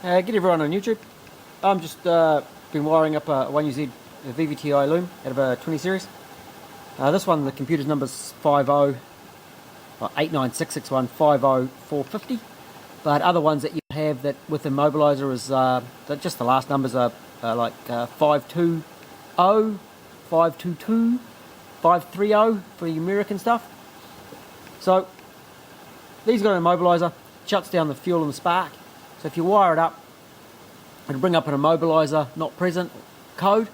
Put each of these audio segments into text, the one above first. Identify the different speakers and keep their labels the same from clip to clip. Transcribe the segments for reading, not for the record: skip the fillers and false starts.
Speaker 1: Get everyone on YouTube. I'm just been wiring up a 1uz VVti loom out of a 20 series. This one, the computer's number's 89661500450. But other ones that you have that with Immobilizer is that just the last numbers are like 520, 522, 530 for the American stuff. So these got an Immobilizer, shuts down the fuel and the spark. So if you wire it up, it'll bring up an Immobilizer not present code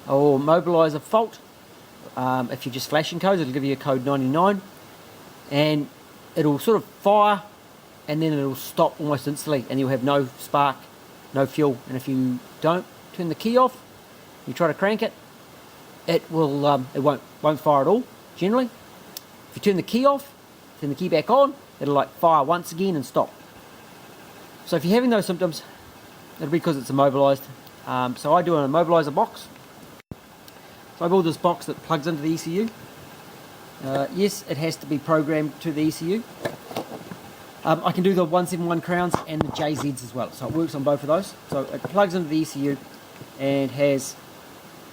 Speaker 1: or Immobilizer fault. If you're just flashing codes, it'll give you a code 99, and it'll sort of fire, and then it'll stop almost instantly, and you'll have no spark, no fuel. And if you don't turn the key off, you try to crank it, it will it won't fire at all generally. If you turn the key off, turn the key back on, it'll like fire once again and stop. So if you're having those symptoms, it'll be because it's immobilized. So I do an Immobilizer box. So I build this box that plugs into the ECU. Yes, it has to be programmed to the ECU. I can do the 171 crowns and the JZs as well, so it works on both of those. So it plugs into the ECU and has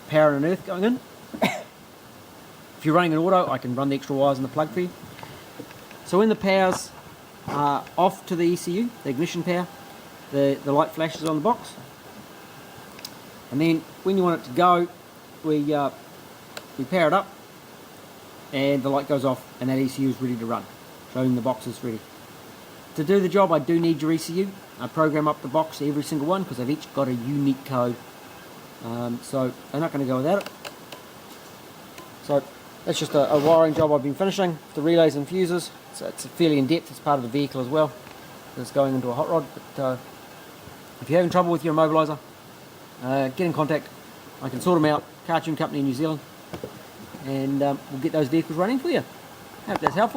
Speaker 1: power and earth going in. If you're running an auto, I can run the extra wires in the plug for you. So when the power's off to the ECU, the ignition power, the light flashes on the box. And then when you want it to go, we power it up and the light goes off and that ECU is ready to run, showing the box is ready. To do the job, I do need your ECU. I program up the box, every single one, because they've each got a unique code. So I'm not going to go without it. So that's just a wiring job I've been finishing. The relays and fuses, so it's fairly in depth. It's part of the vehicle as well. It's going into a hot rod. But if you're having trouble with your Immobilizer, get in contact. I can sort them out. Cartoon company in New Zealand, and we'll get those vehicles running for you. I hope that's helpful.